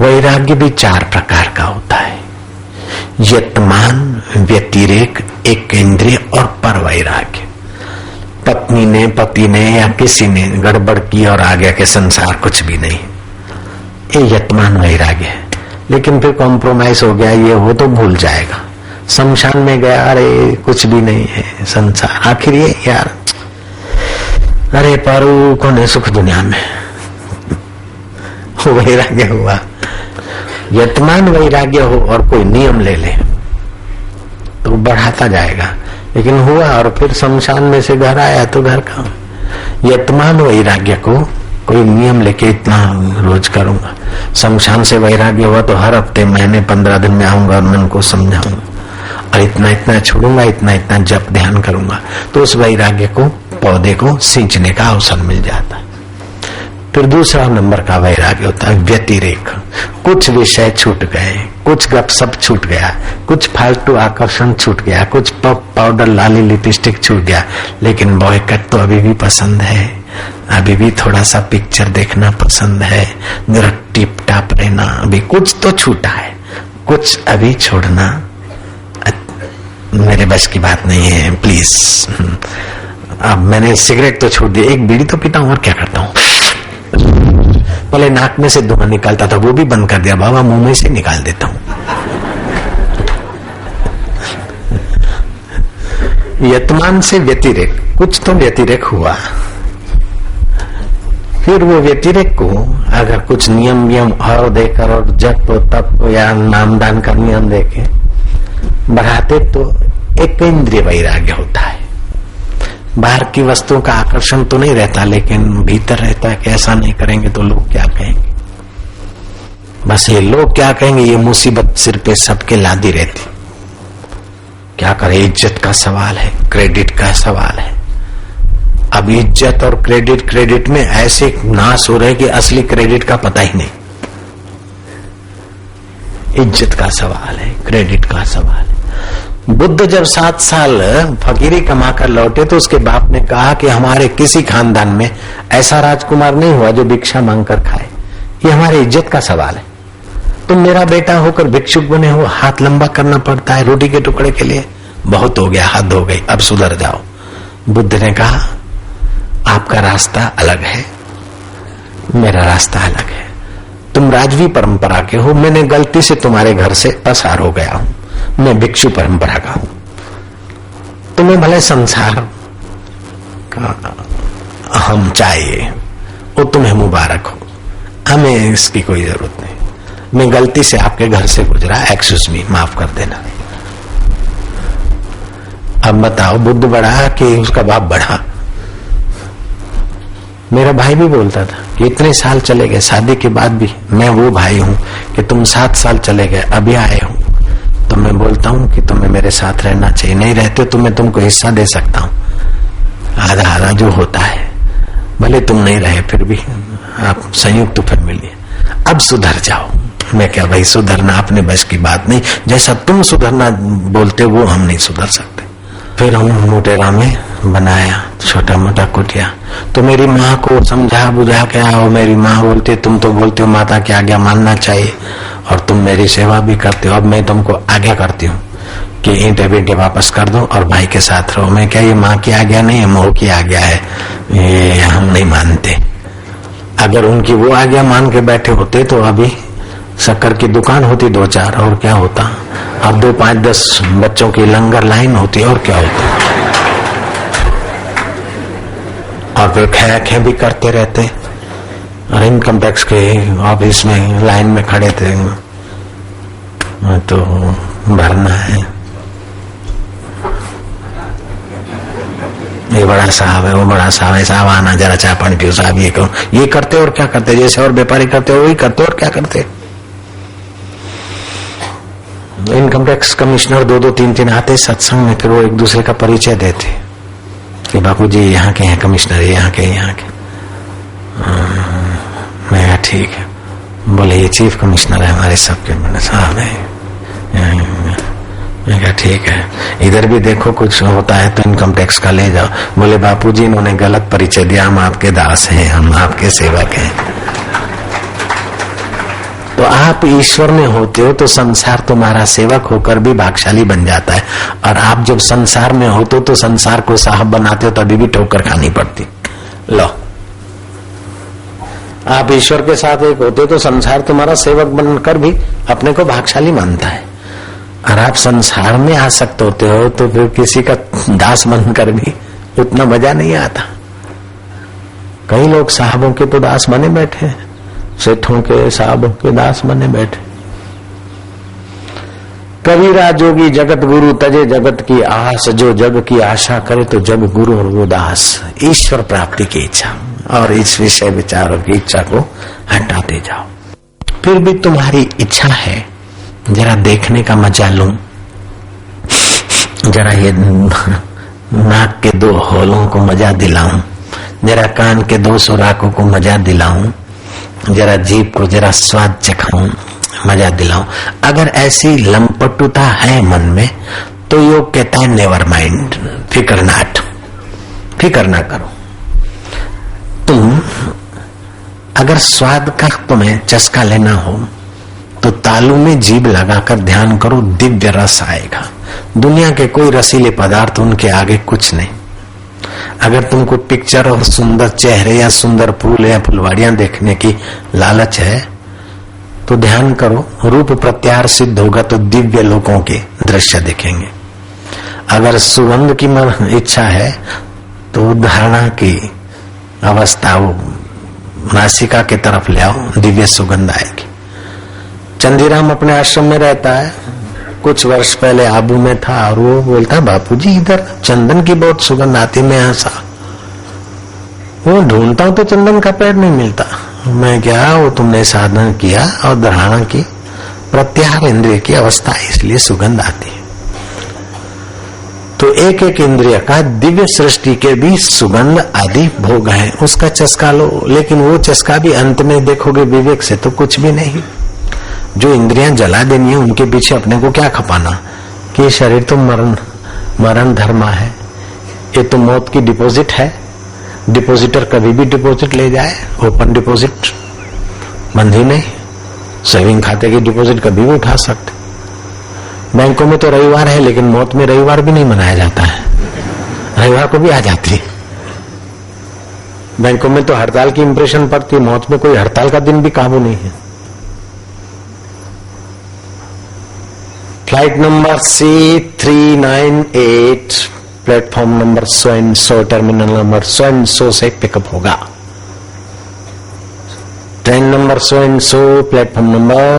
वैराग्य भी 4 प्रकार का होता है। यतमान, व्यतिरेक, एक इंद्रिय और पर वैराग्य। पत्नी ने, पति ने या किसी ने गड़बड़ की और आ गया कि संसार कुछ भी नहीं, ये यतमान वैराग्य है। लेकिन फिर कॉम्प्रोमाइज हो गया, ये वो तो भूल जाएगा। शमशान में गया, अरे कुछ भी नहीं है संसार, आखिर ये यार, अरे पारू कौन है सुख दुनिया में, वैराग्य हुआ। यतमान वैराग्य हो और कोई नियम ले ले तो बढ़ाता जाएगा, लेकिन हुआ और फिर शमशान में से घर आया तो घर का। यतमान वैराग्य को कोई नियम लेके इतना रोज करूंगा, शमशान से वैराग्य हुआ तो हर हफ्ते, महीने, 15 दिन में आऊंगा और मन को समझाऊंगा और इतना इतना छोड़ूंगा, इतना इतना जप ध्यान करूंगा, तो उस वैराग्य को, पौधे को सींचने का अवसर मिल जाता है। फिर दूसरा नंबर का वैराग्य होता है व्यतिरेक। कुछ विषय छूट गए, कुछ गपसप छूट गया, कुछ फालतू आकर्षण छूट गया, कुछ पफ पाउडर, लाली, लिपस्टिक छूट गया, लेकिन बॉय कट तो अभी भी पसंद है, अभी भी थोड़ा सा पिक्चर देखना पसंद है, जरा टिप टाप रहना, अभी कुछ तो छूटा है, कुछ अभी छोड़ना मेरे बस की बात नहीं है, प्लीज। अब मैंने सिगरेट तो छोड़ दी, एक बीड़ी तो पीता हूं और क्या करता हूं, पहले नाक में से धुआं निकालता था, वो भी बंद कर दिया, बाबा मुंह में से निकाल देता हूं। यतमान से व्यतिरेक, कुछ तो व्यतिरेक हुआ, फिर वो व्यतिरेक को अगर कुछ नियम और देकर और जप तप या नामदान का नियम देके बढ़ाते तो एक इंद्रिय वैराग्य होता है। बाहर की वस्तुओं का आकर्षण तो नहीं रहता, लेकिन भीतर रहता है कि ऐसा नहीं करेंगे तो लोग क्या कहेंगे। बस ये लोग क्या कहेंगे, ये मुसीबत सिर पे सबके लादी रहती। क्या करे, इज्जत का सवाल है, क्रेडिट का सवाल है। अब इज्जत और क्रेडिट में ऐसे नाश हो रहे कि असली क्रेडिट का पता ही नहीं। इज्जत का सवाल है, क्रेडिट का सवाल है। बुद्ध जब 7 साल फकीरी कमाकर लौटे तो उसके बाप ने कहा कि हमारे किसी खानदान में ऐसा राजकुमार नहीं हुआ जो भिक्षा मांगकर खाए, ये हमारे इज्जत का सवाल है। तुम मेरा बेटा होकर भिक्षुक बने हो, हाथ लंबा करना पड़ता है रोटी के टुकड़े के लिए, बहुत हो गया, हद हो गई, अब सुधर जाओ। बुद्ध ने कहा आपका रास्ता अलग है, मेरा रास्ता अलग है। तुम राजवी परंपरा के हो, मैंने गलती से तुम्हारे घर से पसार हो गया हूं, मैं भिक्षु परंपरा का हूं। तुम्हें भले संसार का हम चाहिए, वो तुम्हें मुबारक हो, हमें इसकी कोई जरूरत नहीं। मैं गलती से आपके घर से गुजरा, एक्सक्यूज मी, माफ कर देना। अब बताओ, बुद्ध बढ़ा कि उसका बाप बढ़ा? मेरा भाई भी बोलता था कि इतने साल चले गए, शादी के बाद भी मैं वो भाई हूं कि तुम 7 साल चले गए, अभी आए हो, तो मैं बोलता हूं कि तुम्हें मेरे साथ रहना चाहिए, नहीं रहते तो मैं तुमको हिस्सा दे सकता हूं, आधा आधा जो होता है, भले तुम नहीं रहे फिर भी आप संयुक्त फैमिली। अब सुधर जाओ। मैं क्या भाई, सुधरना अपने बस की बात नहीं, जैसा तुम सुधरना बोलते वो हम नहीं सुधर सकते। फिर हम मोटेरा में बनाया छोटा मोटा कुटिया, तो मेरी माँ को समझा बुझा के आओ। मेरी माँ बोलती तुम तो बोलते हो माता की आज्ञा मानना चाहिए और तुम मेरी सेवा भी करते हो, अब मैं तुमको आज्ञा करती हूँ कि ईंटे बींटे वापस कर दो और भाई के साथ रहो। मैं क्या, ये माँ की आज्ञा नहीं है, मोह की आज्ञा है, ये हम नहीं मानते। अगर उनकी वो आज्ञा मान के बैठे होते तो अभी शक्कर की दुकान होती 2-4 और क्या होता, अब 2, 5, 10 बच्चों की लंगर लाइन होती और क्या होता, और फिर खे भी करते रहते। और इनकम टैक्स के ऑफिस में लाइन में खड़े थे, तो भरना है, ये बड़ा साहब है, वो बड़ा साहब है, साहब आना जरा चाय पानी पियो, साहब ये करो, ये करते और क्या करते, जैसे और व्यापारी करते वही करते और क्या करते। इनकम टैक्स कमिश्नर 2-2, 3-3 आते सत्संग में, फिर वो एक दूसरे का परिचय देते कि बापू जी यहाँ के हैं कमिश्नर, यहाँ के। मैं कहा ठीक है, बोले ये चीफ कमिश्नर है हमारे सबके, मैंने साहब है। मैं कहा ठीक है, इधर भी देखो कुछ होता है तो इनकम टैक्स का ले जाओ। बोले बापूजी इन्होंने गलत परिचय दिया, हम आपके दास हैं, हम आपके सेवक हैं। तो आप ईश्वर में होते हो तो संसार तुम्हारा सेवक होकर भी भाग्यशाली बन जाता है, और आप जब संसार में होते हो तो संसार को साहब बनाते हो, तभी भी ठोकर खानी पड़ती। लो, आप ईश्वर के साथ एक होते तो संसार तुम्हारा सेवक बनकर भी अपने को भाग्यशाली मानता है, और आप संसार में आसक्त होते हो तो फिर किसी का दास बनकर भी उतना मजा नहीं आता। कई लोग साहबों के तो दास बने बैठे, सेठों के साहबों के दास बने बैठे। कबीरा जोगी जगत गुरु तजे जगत की आस, जो जग की आशा करे तो जग गुरु और वो दास। ईश्वर प्राप्ति की इच्छा और इस विषय विचारों की इच्छा को हटाते जाओ। फिर भी तुम्हारी इच्छा है जरा देखने का मजा लूं, जरा ये नाक के 2 होलों को मजा दिलाऊं, जरा कान के 2 सुराखों को मजा दिलाऊं, जरा जीभ को जरा स्वाद चखाऊं, मजा दिलाऊं। अगर ऐसी लंपटुता है मन में तो योग कहता है नेवर माइंड, फिक्र ना करो। तुम अगर स्वाद का तुम्हें चस्का लेना हो तो तालू में जीभ लगाकर ध्यान करो, दिव्य रस आएगा। दुनिया के कोई रसीले पदार्थ उनके आगे कुछ नहीं। अगर तुमको पिक्चर और सुंदर चेहरे या सुंदर फूल या फुलवाड़ियां देखने की लालच है तो ध्यान करो, रूप प्रत्याहार सिद्ध होगा तो दिव्य लोकों के दृश्य दिखेंगे। अगर सुगंध की इच्छा है तो धारणा की अवस्था वो नासिका की तरफ ले आओ, दिव्य सुगंध आएगी। चंदीराम अपने आश्रम में रहता है, कुछ वर्ष पहले आबू में था और वो बोलता बापूजी इधर चंदन की बहुत सुगंध आती, मैं हंसा। वो ढूंढता हूं तो चंदन का पेड़ नहीं मिलता। मैं क्या, वो तुमने साधना किया और धारणा की प्रत्याहार इंद्रिय की अवस्था, इसलिए सुगंध आती है। तो एक एक इंद्रिय का दिव्य सृष्टि के भी सुगंध आदि भोग है, उसका चस्का लो। लेकिन वो चस्का भी अंत में देखोगे विवेक से तो कुछ भी नहीं। जो इंद्रियां जला देनी है उनके पीछे अपने को क्या खपाना कि शरीर तो मरण धर्मा है, ये तो मौत की डिपॉजिट है। डिपॉजिटर कभी भी डिपॉजिट ले जाए, ओपन डिपॉजिट बंद ही नहीं। सेविंग खाते की डिपॉजिट कभी भी उठा सकते। बैंकों में तो रविवार है, लेकिन मौत में रविवार भी नहीं मनाया जाता है, रविवार को भी आ जाती है। बैंकों में तो हड़ताल की इंप्रेशन पड़ती है, मौत में कोई हड़ताल का दिन भी काबू नहीं है। Flight number C398 platform number so and so, terminal number so and so से पिकअप होगा। Train number so and so, platform number